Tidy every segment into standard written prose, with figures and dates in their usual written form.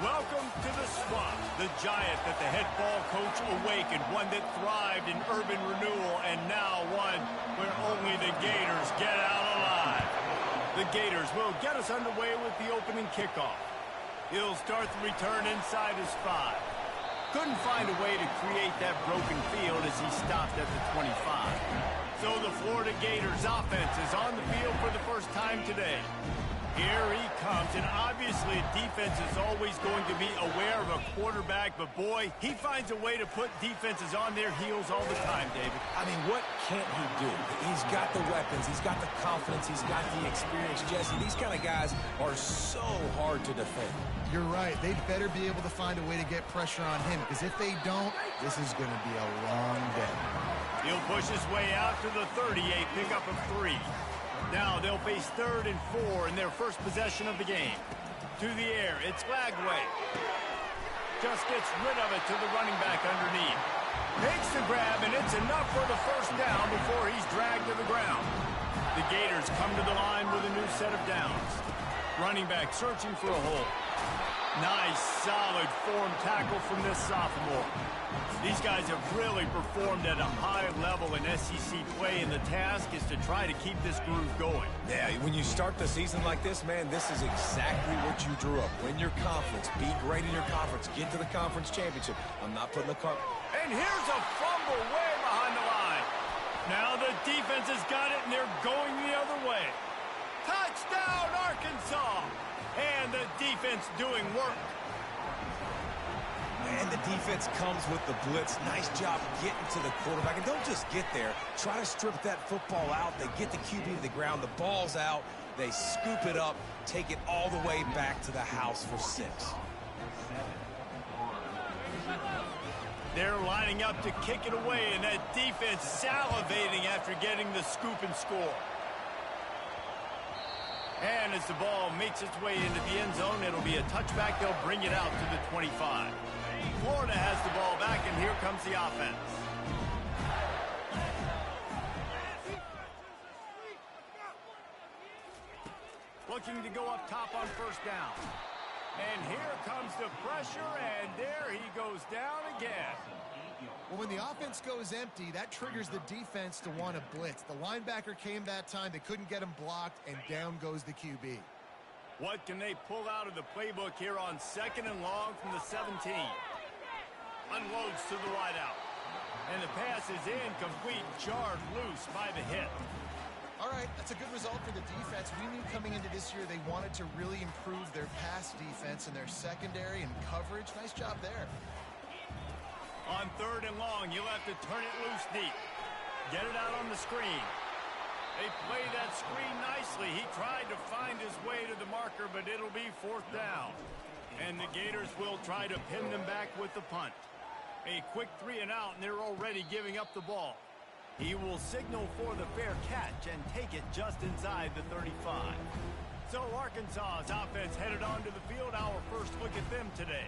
Welcome to the Swamp, the giant that the head ball coach awakened, one that thrived in urban renewal, and now one where only the Gators get out alive. The Gators will get us underway with the opening kickoff. He'll start the return inside his 5. Couldn't find a way to create that broken field as he stopped at the 25. So the Florida Gators offense is on the field for the first time today. Here he comes, and obviously defense is always going to be aware of a quarterback, but boy, he finds a way to put defenses on their heels all the time, David. I mean, what can't he do? He's got the weapons, he's got the confidence, he's got the experience. Jesse, these kind of guys are so hard to defend. You're right. They'd better be able to find a way to get pressure on him, because if they don't, this is going to be a long day. He'll push his way out to the 38, pickup of 3. Now they'll face 3rd and 4 in their first possession of the game. To the air, it's Lagway. Just gets rid of it to the running back underneath. Makes the grab, and it's enough for the first down before he's dragged to the ground. The Gators come to the line with a new set of downs. Running back searching for a hole. Nice, solid form tackle from this sophomore. These guys have really performed at a high level in SEC play, and the task is to try to keep this groove going. Yeah, when you start the season like this, man, this is exactly what you drew up. Win your conference, be great in your conference, get to the conference championship. I'm not putting the car... And here's a fumble way behind the line. Now the defense has got it, and they're going the other way. Touchdown, Arkansas! And the defense doing work. And the defense comes with the blitz. Nice job getting to the quarterback. And don't just get there. Try to strip that football out. They get the QB to the ground. The ball's out. They scoop it up, take it all the way back to the house for 6. They're lining up to kick it away, and that defense salivating after getting the scoop and score. And as the ball makes its way into the end zone, it'll be a touchback. They'll bring it out to the 25. Florida has the ball back, and here comes the offense. Looking to go up top on first down. And here comes the pressure, and there he goes down again. Well, when the offense goes empty, that triggers the defense to want to blitz. The linebacker came that time. They couldn't get him blocked, and down goes the QB. What can they pull out of the playbook here on 2nd and long from the 17? Unloads to the wideout. And the pass is incomplete, jarred loose by the hit. All right, that's a good result for the defense. We knew coming into this year they wanted to really improve their pass defense and their secondary and coverage. Nice job there. On 3rd and long, you'll have to turn it loose deep. Get it out on the screen. They play that screen nicely. He tried to find his way to the marker, but it'll be 4th down. And the Gators will try to pin them back with the punt. A quick 3 and out, and they're already giving up the ball. He will signal for the fair catch and take it just inside the 35. So Arkansas's offense headed onto the field. Our first look at them today.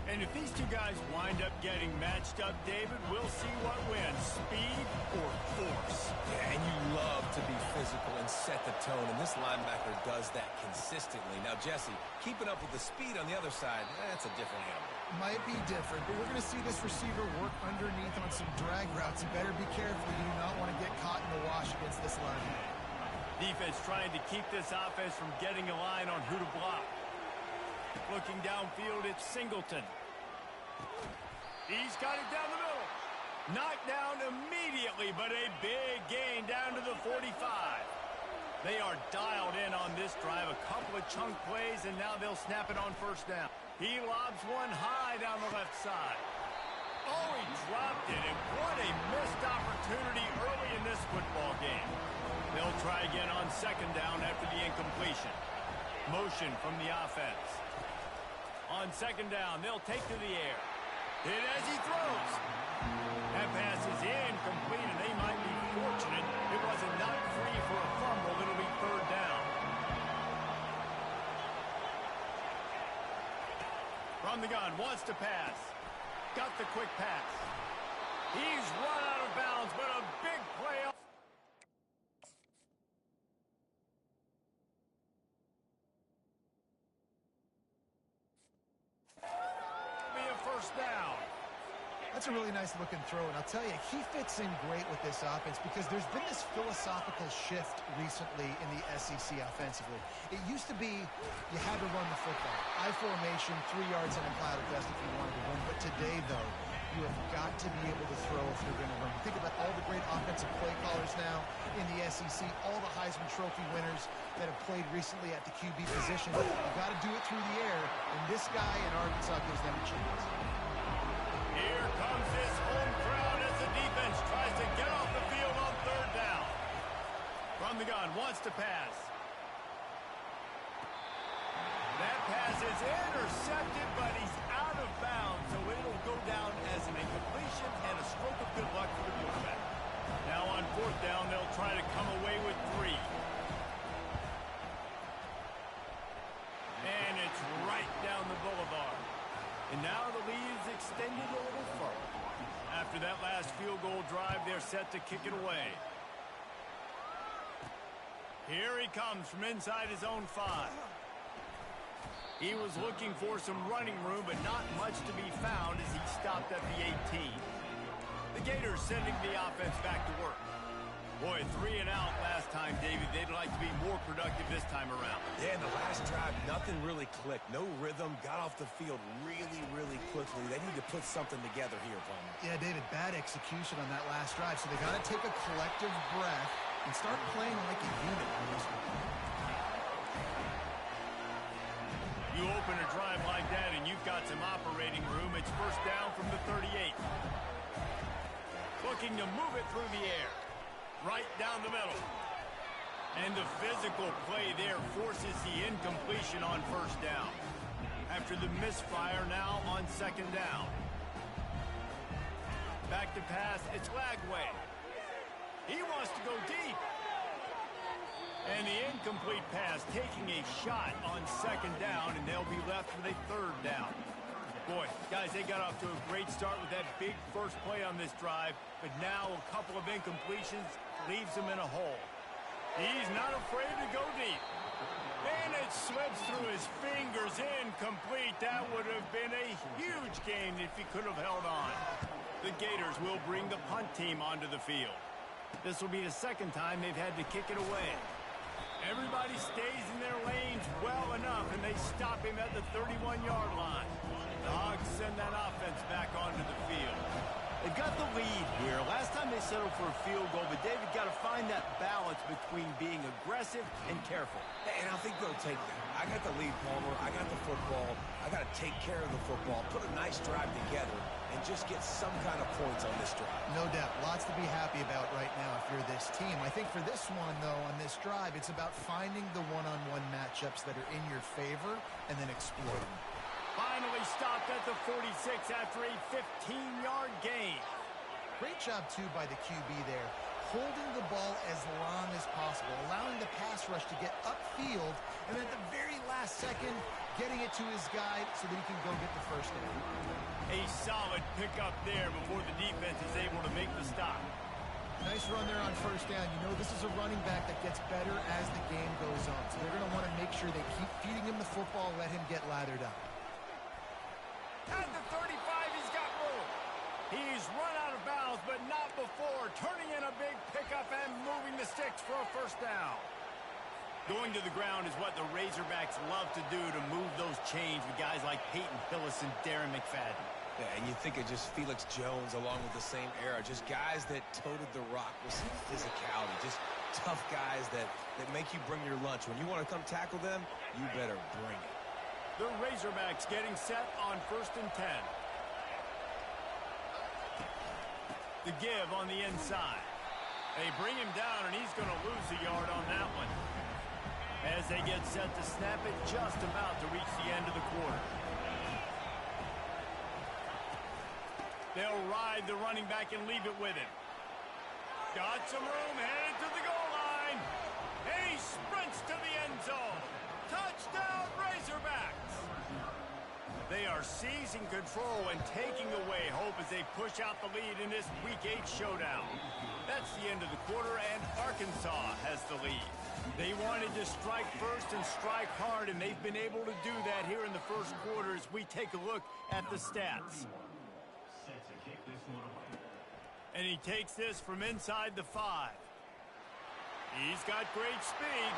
And if these two guys wind up getting matched up, David, we'll see what wins, speed or force. Yeah, and you love to be physical and set the tone, and this linebacker does that consistently. Now, Jesse, keeping up with the speed on the other side, that's a different animal. Might be different, but we're going to see this receiver work underneath on some drag routes. You better be careful. You do not want to get caught in the wash against this linebacker. Defense trying to keep this offense from getting a line on who to block. Looking downfield, it's Singleton. He's got it down the middle. Knocked down immediately, but a big gain down to the 45. They are dialed in on this drive. A couple of chunk plays, and now they'll snap it on first down. He lobs one high down the left side. Oh, he dropped it, and what a missed opportunity early in this football game. They'll try again on 2nd down after the incompletion. Motion from the offense. On 2nd down, they'll take to the air. Hit as he throws. That pass is incomplete, and they might be fortunate it wasn't knocked free for a fumble. It'll be 3rd down. From the gun, wants to pass. Got the quick pass. He's run out of bounds, but a big play. first down. That's a really nice looking throw, and I'll tell you, he fits in great with this offense because there's been this philosophical shift recently in the SEC offensively. It used to be you had to run the football. I formation, 3 yards in a cloud of dust if you wanted to win. But today, though, you have got to be able to throw if you're going to win. Think about all the great offensive play callers now in the SEC, all the Heisman Trophy winners that have played recently at the QB position. You've got to do it through the air, and this guy in Arkansas gives them a chance. Here comes this home crowd as the defense tries to get off the field on third down. From the gun, wants to pass. That pass is intercepted, but he's out of bounds, so it'll go down as an incompletion and a stroke of good luck for the quarterback. Now on fourth down, they'll try to come away with 3. And it's right down the boulevard. And now the lead is extended a little further. After that last field goal drive, they're set to kick it away. Here he comes from inside his own 5. He was looking for some running room, but not much to be found as he stopped at the 18. The Gators sending the offense back to work. Boy, 3 and out last time, David. They'd like to be more productive this time around. Yeah, in the last drive, nothing really clicked. No rhythm, got off the field really, really quickly. They need to put something together here, Palmer. Yeah, David, bad execution on that last drive, so they got to take a collective breath and start playing like a unit on this one. You open a drive like that and you've got some operating room. It's first down from the 38. Looking to move it through the air. Right down the middle. And the physical play there forces the incompletion on first down. After the misfire, now on second down. Back to pass, it's Lagway. He wants to go deep. And the incomplete pass taking a shot on second down, and they'll be left with a third down. Boy, guys, they got off to a great start with that big first play on this drive, but now a couple of incompletions leaves them in a hole. He's not afraid to go deep. And it slips through his fingers, incomplete. That would have been a huge gain if he could have held on. The Gators will bring the punt team onto the field. This will be the second time they've had to kick it away. Everybody stays in their lanes well enough, and they stop him at the 31-yard line. The Hogs send that offense back onto the field. They've got the lead here. Last time they settled for a field goal, but David got to find that balance between being aggressive and careful. And I think they'll take that. I got the lead, Palmer. I got the football. I got to take care of the football, put a nice drive together, and just get some kind of points on this drive. No doubt. Lots to be happy about right now if you're this team. I think for this one, though, on this drive, it's about finding the one-on-one matchups that are in your favor and then exploiting them. Finally stopped at the 46 after a 15-yard gain. Great job, too, by the QB there, holding the ball as long as possible, allowing the pass rush to get upfield, and at the very last second, getting it to his guy so that he can go get the first down. A solid pickup there before the defense is able to make the stop. Nice run there on first down. You know this is a running back that gets better as the game goes on, so they're going to want to make sure they keep feeding him the football, let him get lathered up. At the 35, he's got room. He's run out of bounds, but not before turning in a big pickup and moving the sticks for a first down. Going to the ground is what the Razorbacks love to do to move those chains with guys like Peyton Hillis and Darren McFadden. Yeah, and you think of just Felix Jones along with the same era, just guys that toted the rock with some physicality, just tough guys that make you bring your lunch. When you want to come tackle them, you better bring it. The Razorbacks getting set on 1st and 10. The give on the inside. They bring him down, and he's going to lose a yard on that one. As they get set to snap it, just about to reach the end of the quarter. They'll ride the running back and leave it with him. Got some room, headed to the goal line. And he sprints to the end zone. Touchdown, Razorbacks! They are seizing control and taking away hope as they push out the lead in this Week 8 showdown. That's the end of the quarter, and Arkansas has the lead. They wanted to strike first and strike hard, and they've been able to do that here in the first quarter as we take a look at the stats. And he takes this from inside the 5. He's got great speed.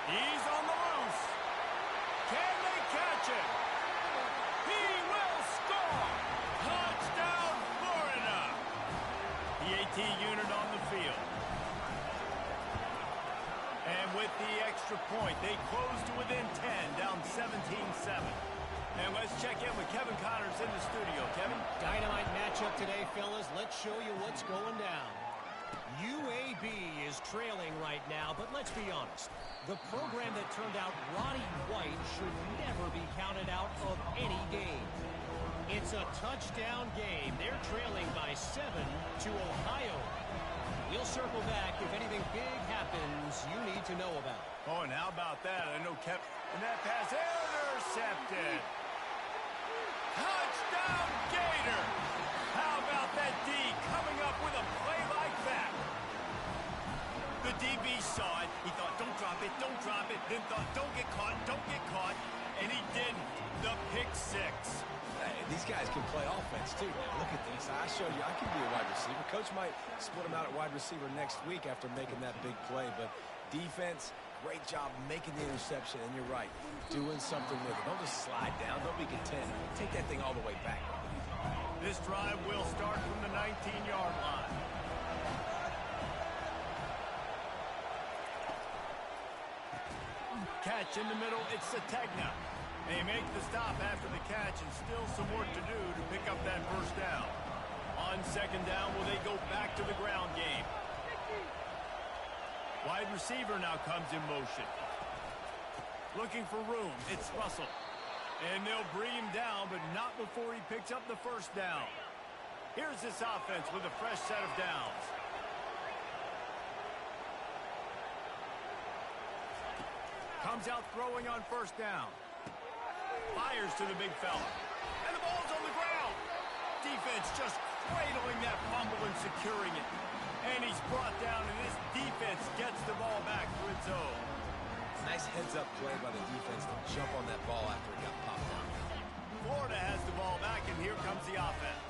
He's on the loose. Can they catch him? He will score! Touchdown, Florida! The AT unit on the field. And with the extra point, they close to within 10, down 17-7. And let's check in with Kevin Connors in the studio. Kevin? Dynamite matchup today, fellas. Let's show you what's going down. UAB is trailing right now, but let's be honest. The program that turned out Roddy White should never be counted out of any game. It's a touchdown game. They're trailing by 7 to Ohio. We'll circle back if anything big happens you need to know about. Oh, and how about that? I know and that pass intercepted. Touchdown, Gator! How about that D coming up with a play like that? The DB saw it. He thought, don't drop it, don't drop it. Then thought, don't get caught, don't get caught. And he didn't. The pick 6. Hey, these guys can play offense, too. Now, look at this. I showed you I can be a wide receiver. Coach might split him out at wide receiver next week after making that big play. But defense, great job making the interception. And you're right, doing something with it. Don't just slide down. Don't be content. Take that thing all the way back. This drive will start from the 19-yard line. Catch in the middle. It's Sategna. They make the stop after the catch, and still some work to do to pick up that first down. On second down, will they go back to the ground game? Wide receiver now comes in motion. Looking for room. It's Russell. And they'll bring him down, but not before he picks up the first down. Here's this offense with a fresh set of downs. Comes out throwing on first down. Fires to the big fella. And the ball's on the ground. Defense just cradling that fumble and securing it. And he's brought down, and this defense gets the ball back to its own. Nice heads-up play by the defense to jump on that ball after it got popped out. Florida has the ball back, and here comes the offense.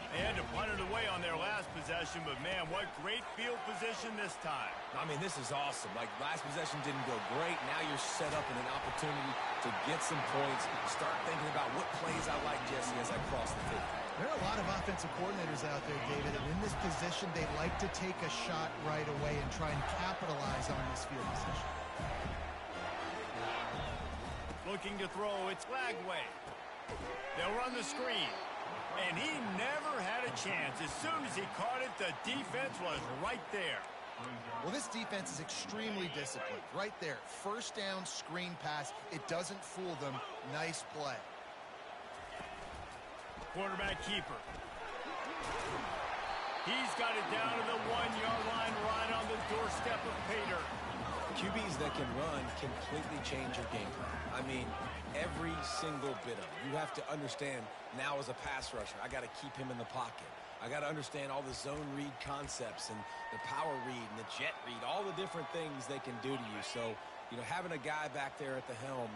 They had to punt it away on their last possession, but man, what great field position this time. I mean, this is awesome. Like, last possession didn't go great. Now you're set up in an opportunity to get some points. Start thinking about what plays I like, Jesse, as I cross the field. There are a lot of offensive coordinators out there, David, and in this position, they like to take a shot right away and try and capitalize on this field position. Looking to throw, it's Lagway. They'll run the screen. And he never had a chance. As soon as he caught it, the defense was right there. Well, this defense is extremely disciplined. Right there, first down, screen pass. It doesn't fool them. Nice play. Quarterback keeper. He's got it down to the 1-yard line right on the doorstep of Pater. QBs that can run completely change your game plan. I mean, every single bit of it. You have to understand now as a pass rusher, I got to keep him in the pocket. I got to understand all the zone read concepts and the power read and the jet read, all the different things they can do to you. So, you know, having a guy back there at the helm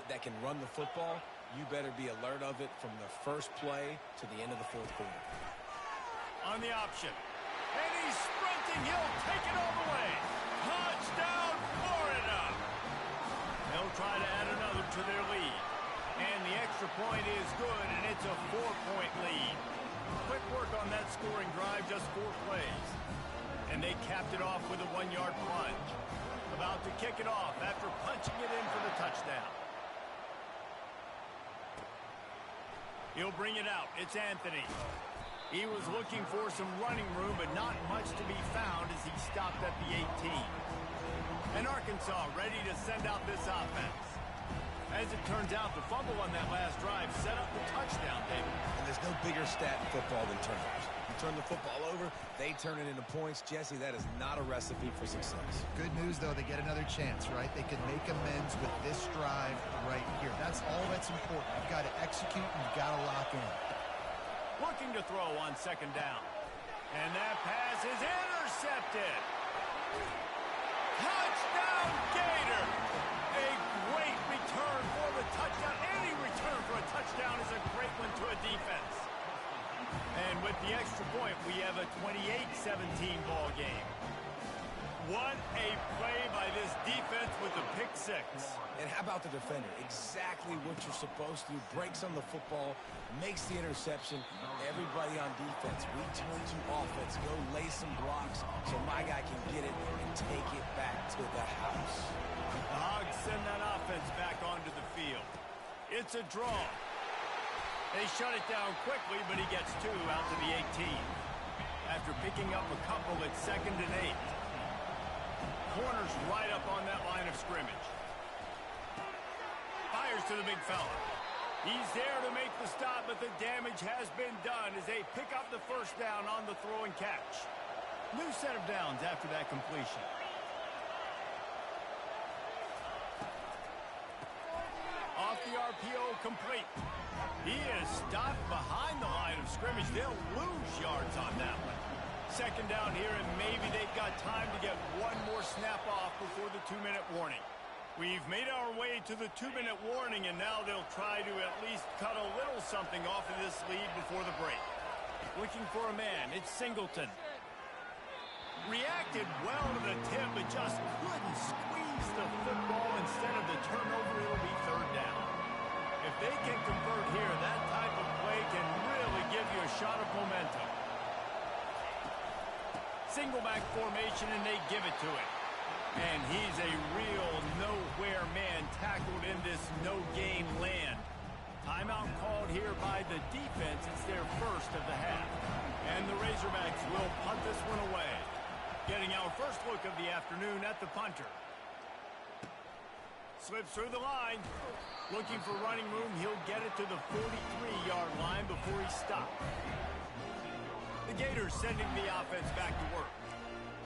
that can run the football, you better be alert of it from the first play to the end of the fourth quarter. On the option. And he's sprinting. He'll take it all the way. Touchdown, Florida! They'll try to add another to their lead. And the extra point is good, and it's a 4-point lead. Quick work on that scoring drive, just 4 plays. And they capped it off with a 1-yard plunge. About to kick it off after punching it in for the touchdown. He'll bring it out. It's Anthony. He was looking for some running room, but not much to be found as he stopped at the 18. And Arkansas ready to send out this offense. As it turns out, the fumble on that last drive set up the touchdown, David. And there's no bigger stat in football than turnovers. You turn the football over, they turn it into points. Jesse, that is not a recipe for success. Good news, though, they get another chance, right? They can make amends with this drive right here. That's all that's important. You've got to execute and you've got to lock in. Looking to throw on second down. And that pass is intercepted. Touchdown, Gator! A great return for the touchdown. Any return for a touchdown is a great one to a defense. And with the extra point, we have a 28-17 ball game. What a play by this defense with the pick six. And how about the defender? Exactly what you're supposed to do. Breaks on the football, makes the interception. Everybody on defense, we turn to offense. Go lay some blocks so my guy can get it and take it back to the house. The Hogs send that offense back onto the field. It's a draw. They shut it down quickly, but he gets two out to the 18. After picking up a couple at 2nd and 8. Corner's right up on that line of scrimmage. Fires to the big fella. He's there to make the stop, but the damage has been done as they pick up the first down on the throw and catch. New set of downs after that completion. Off the RPO, complete. He is stopped behind the line of scrimmage. They'll lose yards on that one. 2nd down here, and maybe they've got time to get one more snap off before the 2-minute warning. We've made our way to the 2-minute warning, and now they'll try to at least cut a little something off of this lead before the break. Looking for a man, it's Singleton. Reacted well to the tip, but just couldn't squeeze the football. Instead of the turnover, it'll be 3rd down. If they can convert here, that type of play can really give you a shot of momentum. Single back formation, and they give it to him. And he's a real nowhere man tackled in this no-gain land. Timeout called here by the defense. It's their first of the half. And the Razorbacks will punt this one away. Getting our first look of the afternoon at the punter. Slips through the line. Looking for running room. He'll get it to the 43-yard line before he stopped. The Gators sending the offense back to work.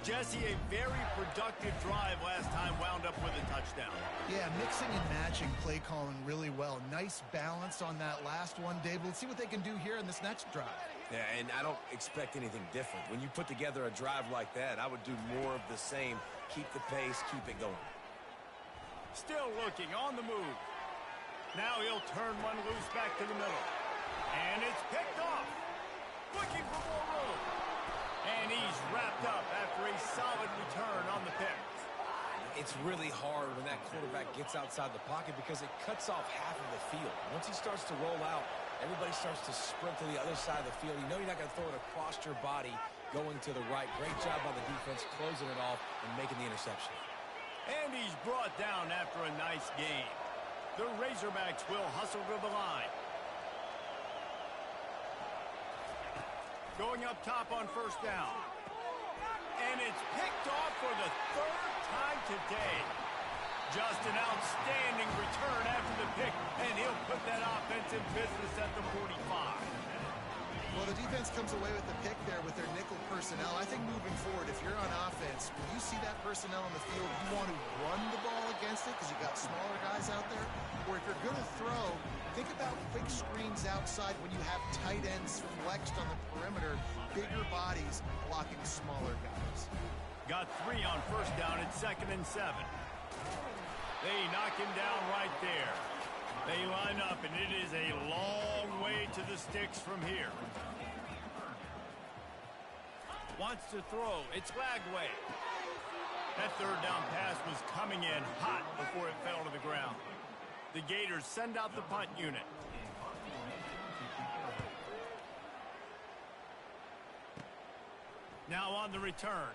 Jesse, a very productive drive last time, wound up with a touchdown. Yeah, mixing and matching play calling really well. Nice balance on that last one, David. Let's see what they can do here in this next drive. Yeah, and I don't expect anything different. When you put together a drive like that, I would do more of the same. Keep the pace, keep it going. Still looking on the move. Now he'll turn one loose back to the middle. And it's picked off. Looking for more room. And he's wrapped up after a solid return on the pick. It's really hard when that quarterback gets outside the pocket because it cuts off half of the field. Once he starts to roll out, everybody starts to sprint to the other side of the field. You know you're not going to throw it across your body going to the right. Great job by the defense closing it off and making the interception. And he's brought down after a nice gain. The Razorbacks will hustle to the line. Going up top on 1st down. And it's picked off for the 3rd time today. Just an outstanding return after the pick, and he'll put that offense in business at the 45. Well, the defense comes away with the pick there with their nickel personnel. I think moving forward, if you're on offense, when you see that personnel on the field, you want to run the ball against it because you got smaller guys out there. Or if you're going to throw, think about quick screens outside when you have tight ends flexed on the perimeter, bigger bodies blocking smaller guys. Got 3 on 1st down at 2nd and 7. They knock him down right there. They line up, and it is a long way to the sticks from here. Wants to throw. It's Lagway. That 3rd down pass was coming in hot before it fell to the ground. The Gators send out the punt unit. Now on the return.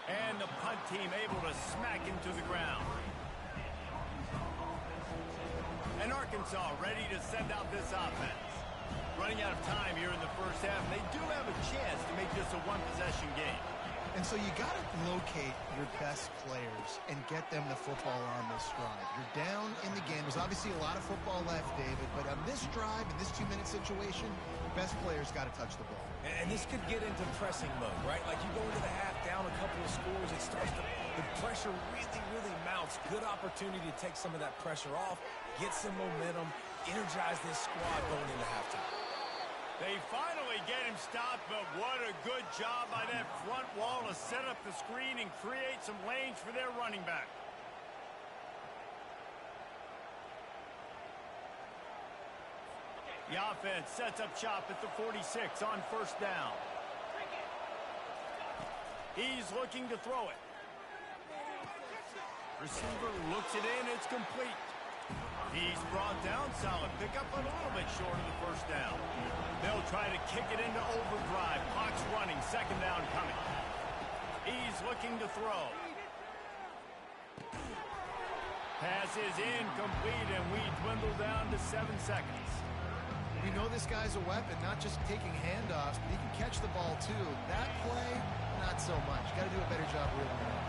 And the punt team able to smack him to the ground. And Arkansas ready to send out this offense. Running out of time here in the first half. They do have a chance to make this a one-possession game. And so you got to locate your best players and get them the football on this drive. You're down in the game. There's obviously a lot of football left, David, but on this drive, in this 2-minute situation, best players got to touch the ball. And this could get into pressing mode, right? Like you go into the half, down a couple of scores, it starts to, the pressure really, really mounts. Good opportunity to take some of that pressure off, get some momentum, energize this squad going into halftime. They finally get him stopped, but what a good job by that front wall to set up the screen and create some lanes for their running back. The offense sets up shop at the 46 on first down. He's looking to throw it. Receiver looks it in. It's complete. He's brought down. Solid pickup, but a little bit short of the first down. They'll try to kick it into overdrive. Clock's running. Second down coming. He's looking to throw. Pass is incomplete, and we dwindle down to 7 seconds. We know this guy's a weapon, not just taking handoffs, but he can catch the ball too. That play, not so much. Got to do a better job reeling it in.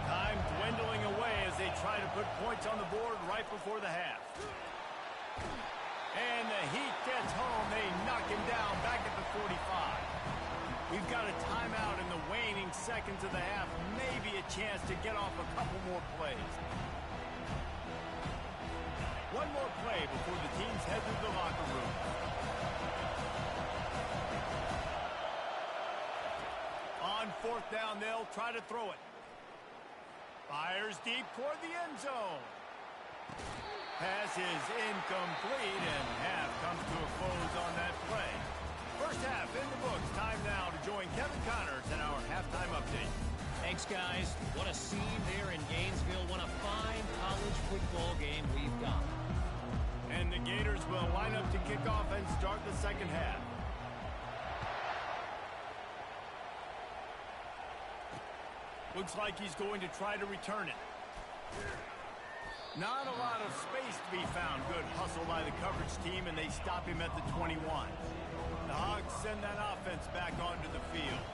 Time dwindling away as they try to put points on the board right before the half. And the Heat gets home. They knock him down back at the 45. We've got a timeout in the waning seconds of the half. Maybe a chance to get off a couple more plays. One more play before the teams head to the locker room. On fourth down, they'll try to throw it. Fires deep toward the end zone. Pass is incomplete, and half comes to a close on that play. First half in the books. Time now to join Kevin Connors in our halftime update. Thanks, guys. What a scene there in Gainesville. What a fine college football game we've got. And the Gators will line up to kick off and start the second half. Looks like he's going to try to return it. Not a lot of space to be found. Good hustle by the coverage team, and they stop him at the 21. The Hogs send that offense back onto the field.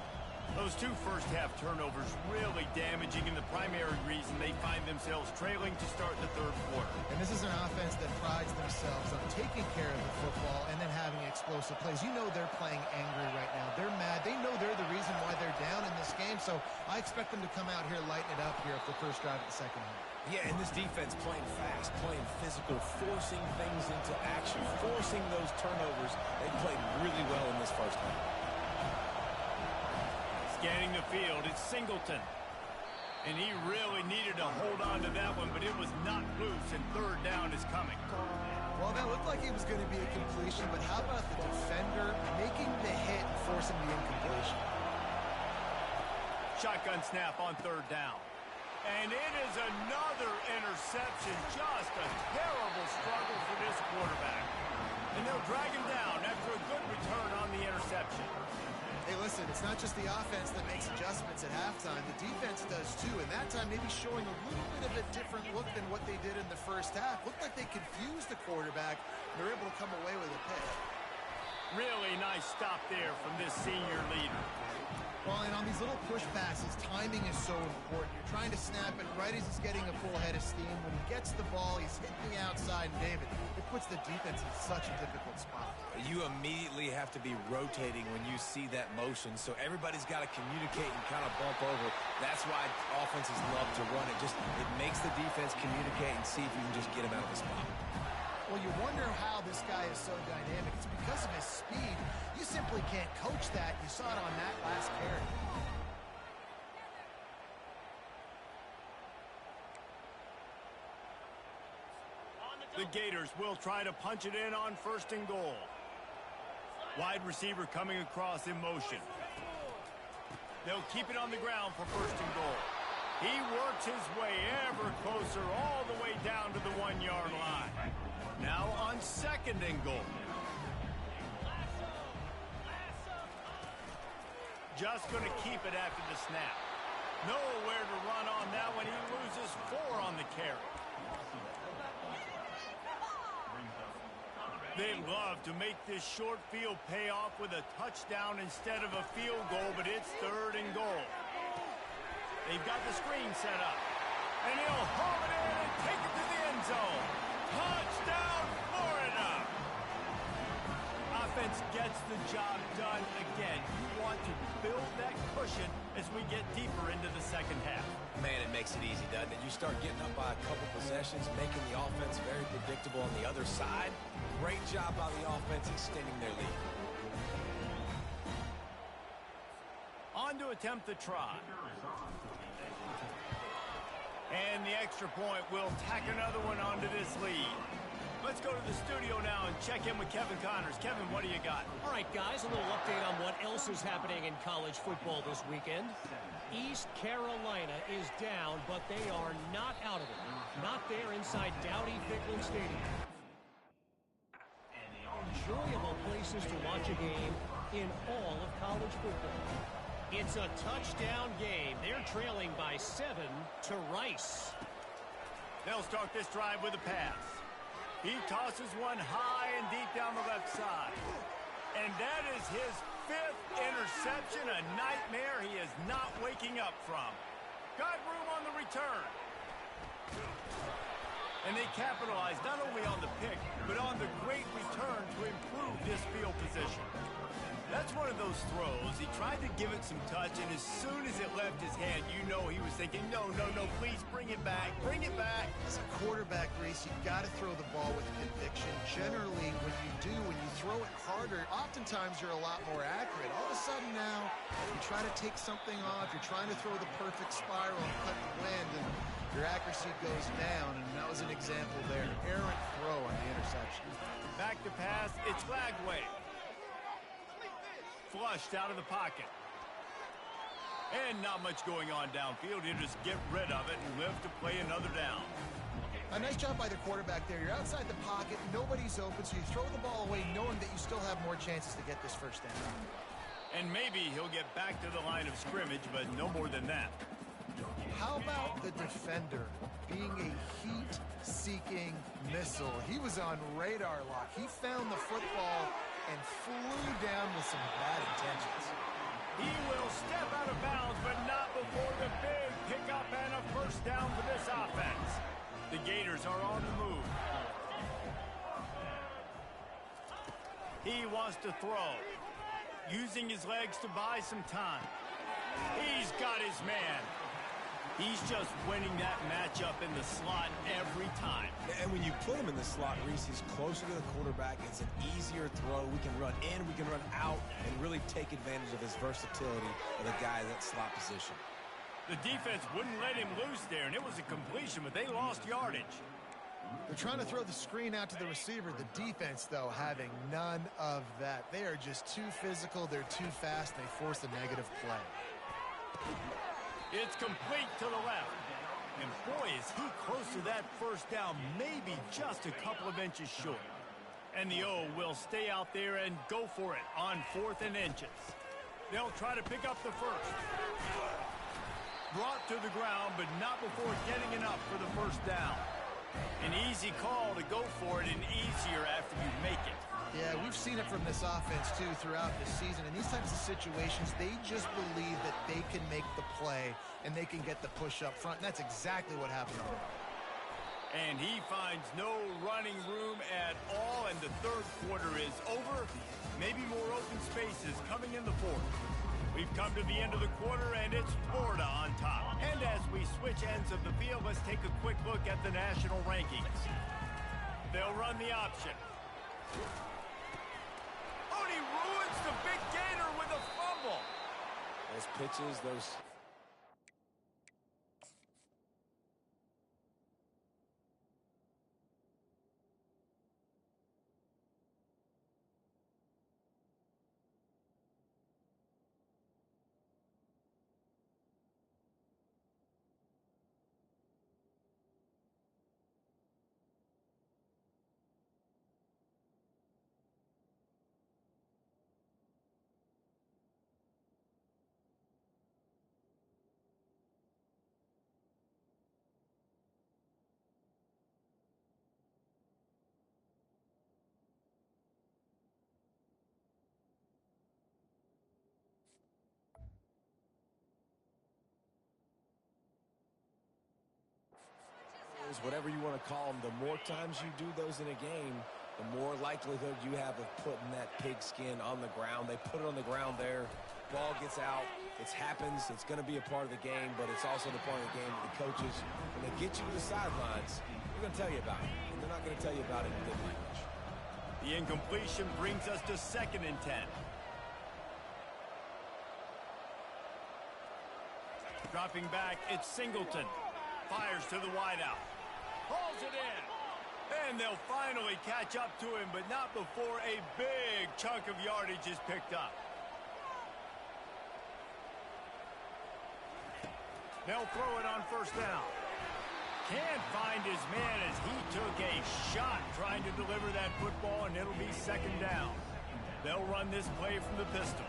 Those two first-half turnovers really damaging, and the primary reason they find themselves trailing to start the third quarter. And this is an offense that prides themselves on taking care of the football and then having explosive plays. You know they're playing angry right now. They're mad. They know they're the reason why they're down in this game, so I expect them to come out here, lighten it up here for the first drive of the second half. Yeah, and this defense playing fast, playing physical, forcing things into action, forcing those turnovers. They played really well in this first half. Scanning the field, it's Singleton. And he really needed to hold on to that one, but it was not loose, and third down is coming. Well, that looked like it was going to be a completion, but how about the defender making the hit and forcing the incompletion? Shotgun snap on third down. And it is another interception. Just a terrible struggle for this quarterback. And they'll drag him down after a good return on the interception. Hey, listen, it's not just the offense that makes adjustments at halftime. The defense does too, and that time maybe showing a little bit of a different look than what they did in the first half. Looked like they confused the quarterback. They're able to come away with a pick. Really nice stop there from this senior leader. Well, and on these little push passes, timing is so important. You're trying to snap it right as he's getting a full head of steam. When he gets the ball, he's hitting the outside, and David, it puts the defense in such a difficult spot. You immediately have to be rotating when you see that motion, so everybody's got to communicate and kind of bump over. That's why offenses love to run it. It makes the defense communicate and see if you can just get him out of the spot. Well, you wonder how this guy is so dynamic. It's because of his speed. You simply can't coach that. You saw it on that last carry. The Gators will try to punch it in on first and goal. Wide receiver coming across in motion. They'll keep it on the ground for first and goal. He works his way ever closer all the way down to the 1-yard line. Now on second and goal. Just going to keep it after the snap. Nowhere to run on that one. He loses 4 on the carry. They love to make this short field pay off with a touchdown instead of a field goal, but it's third and goal. They've got the screen set up. And he'll haul it in and take it to the end zone. Touchdown, Florida! Offense gets the job done again. You want to build that cushion as we get deeper into the second half. Man, it makes it easy, doesn't it? You start getting up by a couple possessions, making the offense very predictable on the other side. Great job by the offense extending their lead. On to attempt the try. And the extra point will tack another one onto this lead. Let's go to the studio now and check in with Kevin Connors. Kevin, what do you got? All right, guys, a little update on what else is happening in college football this weekend. East Carolina is down, but they are not out of it. Not there inside Dowdy-Ficklen Stadium. Enjoyable places to watch a game in all of college football. It's a touchdown game. They're trailing by 7 to Rice. They'll start this drive with a pass. He tosses one high and deep down the left side. And that is his 5th interception, a nightmare he is not waking up from. Got room on the return. And they capitalize not only on the pick, but on the great return to improve this field position. That's one of those throws. He tried to give it some touch, and as soon as it left his hand, you know he was thinking, no, please bring it back, bring it back. As a quarterback, Reese, you've got to throw the ball with conviction. Generally, when you throw it harder, oftentimes you're a lot more accurate. All of a sudden now, you try to take something off, you're trying to throw the perfect spiral and cut the wind, and your accuracy goes down, and that was an example there. Errant throw on the interception. Back to pass, it's Lagway. Flushed out of the pocket. And not much going on downfield. He'll just get rid of it and live to play another down. A nice job by the quarterback there. You're outside the pocket, nobody's open, so you throw the ball away knowing that you still have more chances to get this first down. And maybe he'll get back to the line of scrimmage, but no more than that. How about the defender being a heat-seeking missile? He was on radar lock. He found the football and flew down with some bad intentions. He will step out of bounds, but not before the big pickup and a first down for this offense. The Gators are on the move. He wants to throw, using his legs to buy some time. He's got his man. He's just winning that matchup in the slot every time. And when you put him in the slot, Reese, he's closer to the quarterback. It's an easier throw. We can run in, we can run out, and really take advantage of his versatility of the guy in that slot position. The defense wouldn't let him loose there, and it was a completion, but they lost yardage. They're trying to throw the screen out to the receiver. The defense, though, having none of that. They are just too physical. They're too fast. They force a negative play. It's complete to the left. And boy, is he close to that first down, maybe just a couple of inches short. And the O will stay out there and go for it on 4th and inches. They'll try to pick up the first. Brought to the ground, but not before getting enough for the first down. An easy call to go for it and easier after you make it. Yeah, we've seen it from this offense, too, throughout this season. In these types of situations, they just believe that they can make the play and they can get the push up front, and that's exactly what happened. And he finds no running room at all, and the third quarter is over. Maybe more open spaces coming in the fourth. We've come to the end of the quarter, and it's Florida on top. And as we switch ends of the field, let's take a quick look at the national rankings. They'll run the option. Oh, and he ruins the big Gator with a fumble. Those pitches, those... Whatever you want to call them, the more times you do those in a game, the more likelihood you have of putting that pigskin on the ground. They put it on the ground there. Ball gets out. It happens. It's going to be a part of the game, but it's also the part of the game that the coaches, when they get you to the sidelines, they're going to tell you about it. And they're not going to tell you about it in good language. The incompletion brings us to 2nd and 10. Dropping back, it's Singleton. Fires to the wideout. Hauls it in. And they'll finally catch up to him, but not before a big chunk of yardage is picked up. They'll throw it on first down. Can't find his man as he took a shot trying to deliver that football, and it'll be second down. They'll run this play from the pistol.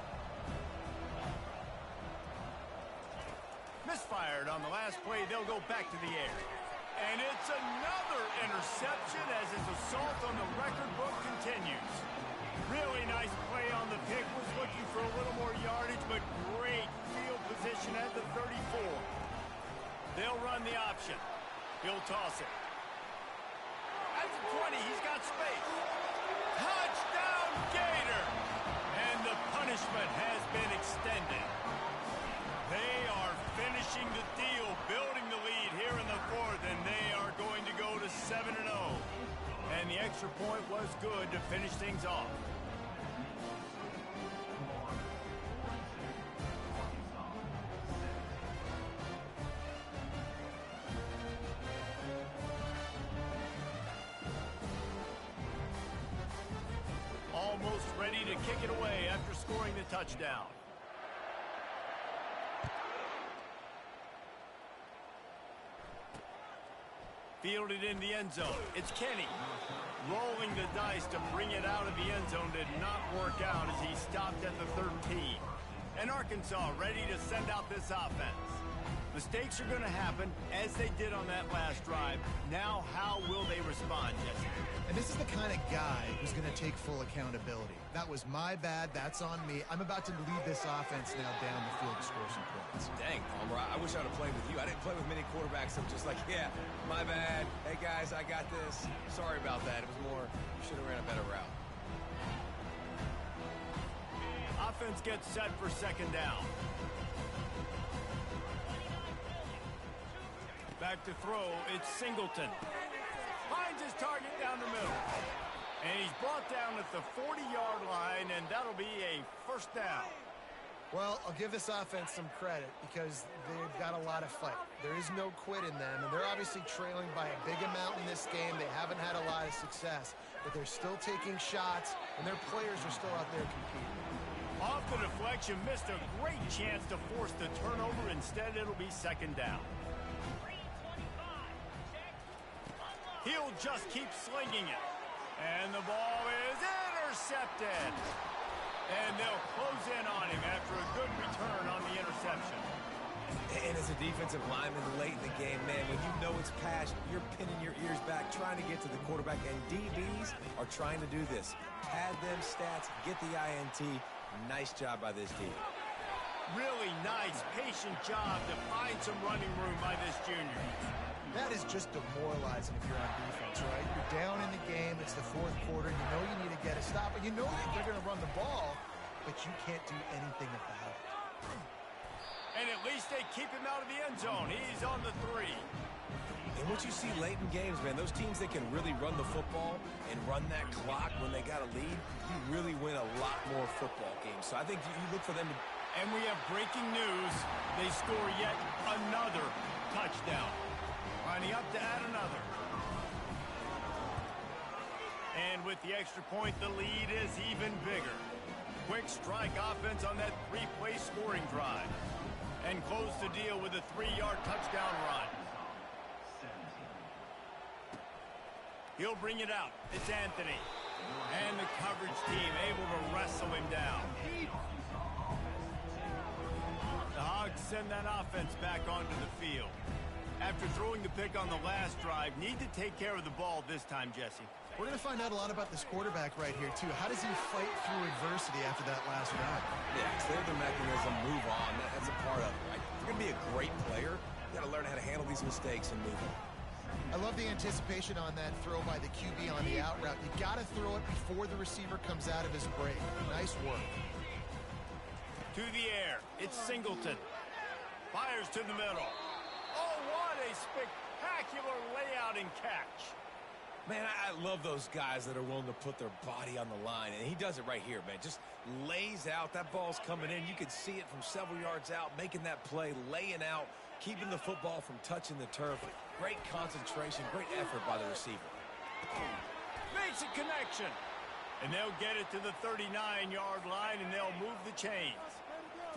Misfired on the last play. They'll go back to the air. And it's another interception as his assault on the record book continues. Really nice play on the pick. Was looking for a little more yardage, but great field position at the 34. They'll run the option. He'll toss it. At the 20, he's got space. Touchdown, Gator! And the punishment has been extended. They are finishing the deal, building the lead here in the fourth, and they are going to go to 7-0. And the extra point was good to finish things off. Almost ready to kick it away after scoring the touchdown. Fielded in the end zone. It's Kenny. Rolling the dice to bring it out of the end zone did not work out as he stopped at the 13. And Arkansas ready to send out this offense. Mistakes are going to happen as they did on that last drive. Now, how will they respond, Jesse? And this is the kind of guy who's going to take full accountability. That was my bad. That's on me. I'm about to lead this offense now down the field to score some points. Dang, Palmer, I wish I would have played with you. I didn't play with many quarterbacks that were just like, yeah, my bad. Hey, guys, I got this. Sorry about that. It was more, you should have ran a better route. Offense gets set for second down. Back to throw, it's Singleton. Finds his target down the middle. And he's brought down at the 40-yard line, and that'll be a first down. Well, I'll give this offense some credit because they've got a lot of fight. There is no quit in them, and they're obviously trailing by a big amount in this game. They haven't had a lot of success, but they're still taking shots, and their players are still out there competing. Off the deflection, missed a great chance to force the turnover. Instead, it'll be second down. He'll just keep slinging it. And the ball is intercepted. And they'll close in on him after a good return on the interception. And as a defensive lineman late in the game, man, when you know it's passed, you're pinning your ears back, trying to get to the quarterback. And DBs are trying to do this. Pad them stats, get the INT. Nice job by this D. Really nice, patient job to find some running room by this junior. That is just demoralizing if you're on defense, right? You're down in the game. It's the fourth quarter. You know you need to get a stop, and you know that they're going to run the ball, but you can't do anything about it. And at least they keep him out of the end zone. He's on the 3. And what you see late in games, man, those teams that can really run the football and run that clock when they got a lead, you really win a lot more football games. So I think you look for them to... And we have breaking news. They score yet another touchdown. Lining up to add another. And with the extra point, the lead is even bigger. Quick strike offense on that 3-play scoring drive. And close the deal with a 3-yard touchdown run. He'll bring it out. It's Anthony. And the coverage team able to wrestle him down. The Hogs send that offense back onto the field. After throwing the pick on the last drive, need to take care of the ball this time, Jesse. We're going to find out a lot about this quarterback right here, too. How does he fight through adversity after that last drive? Yeah, clear the mechanism, move on. That's a part of it, right? If you're going to be a great player, you got to learn how to handle these mistakes and move on. I love the anticipation on that throw by the QB on the out route. You got to throw it before the receiver comes out of his break. Nice work. To the air, it's Singleton. Fires to the middle. Oh, what a spectacular layout and catch. Man, I love those guys that are willing to put their body on the line, and he does it right here, man. Just lays out. That ball's coming in. You can see it from several yards out, making that play, laying out, keeping the football from touching the turf. Great concentration, great effort by the receiver. Makes a connection. And they'll get it to the 39-yard line, and they'll move the chains.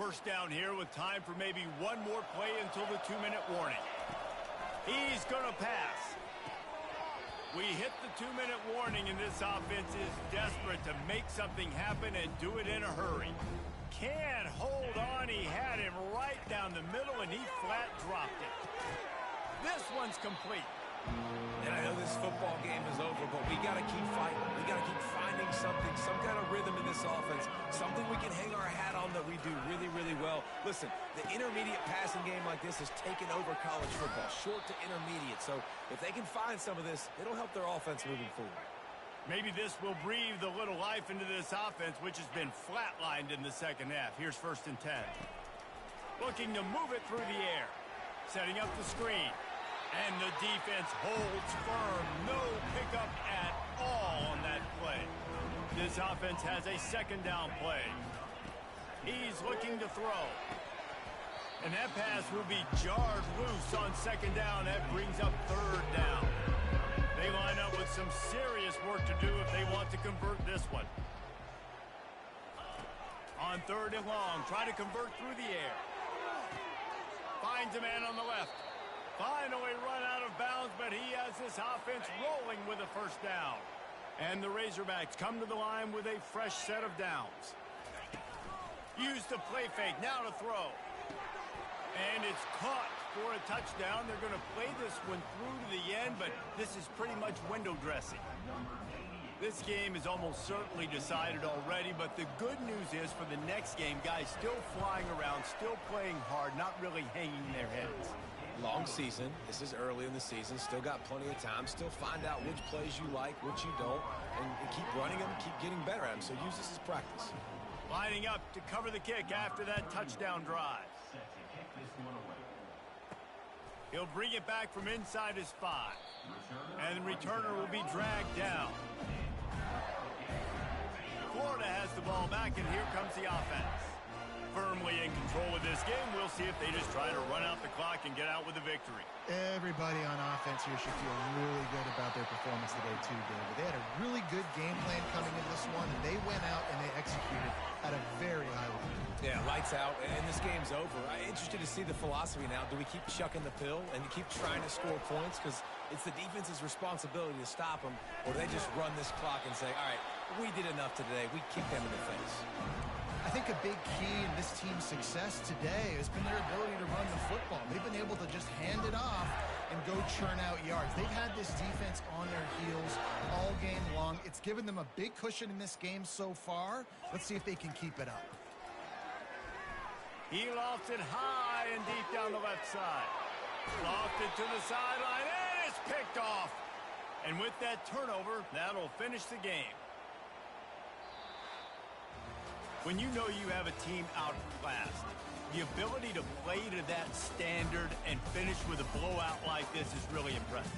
First down here with time for maybe one more play until the 2-minute warning. He's going to pass. We hit the 2-minute warning, and this offense is desperate to make something happen and do it in a hurry. Can't hold on. He had him right down the middle, and he flat dropped it. This one's complete. And I know this football game is over, but we got to keep fighting. We got to keep finding something, some kind of rhythm in this offense, something we can hang our hat on that we do really, really well. Listen, the intermediate passing game like this has taken over college football, short to intermediate. So if they can find some of this, it'll help their offense moving forward. Maybe this will breathe a little life into this offense, which has been flatlined in the second half. Here's 1st and 10. Looking to move it through the air. Setting up the screen. And the defense holds firm. No pickup at all on that play. This offense has a 2nd down play. He's looking to throw. And that pass will be jarred loose on 2nd down. That brings up 3rd down. They line up with some serious work to do if they want to convert this one. On 3rd and long, try to convert through the air. Finds a man on the left. Finally run out of bounds, but he has this offense rolling with a 1st down. And the Razorbacks come to the line with a fresh set of downs. Use the play fake, now to throw. And it's caught for a touchdown. They're going to play this one through to the end, but this is pretty much window dressing. This game is almost certainly decided already, but the good news is for the next game, guys still flying around, still playing hard, not really hanging their heads. Long season. This is early in the season. Still got plenty of time. Still find out which plays you like, which you don't, and keep running them, keep getting better at them. So use this as practice. Lining up to cover the kick after that touchdown drive. He'll bring it back from inside his 5. And the returner will be dragged down. Florida has the ball back, and here comes the offense. Firmly in control of this game. We'll see if they just try to run out the clock and get out with a victory. Everybody on offense here should feel really good about their performance today too, David. They had a really good game plan coming into this one, and they went out and they executed at a very high level. Yeah, lights out, and this game's over. I'm interested to see the philosophy now. Do we keep chucking the pill and keep trying to score points? Because it's the defense's responsibility to stop them, or do they just run this clock and say, all right, we did enough today. We kicked them in the face. I think a big key in this team's success today has been their ability to run the football. They've been able to just hand it off and go churn out yards. They've had this defense on their heels all game long. It's given them a big cushion in this game so far. Let's see if they can keep it up. He lofts it high and deep down the left side. Lofted to the sideline, and it's picked off. And with that turnover, that'll finish the game. When you know you have a team outclassed, the ability to play to that standard and finish with a blowout like this is really impressive.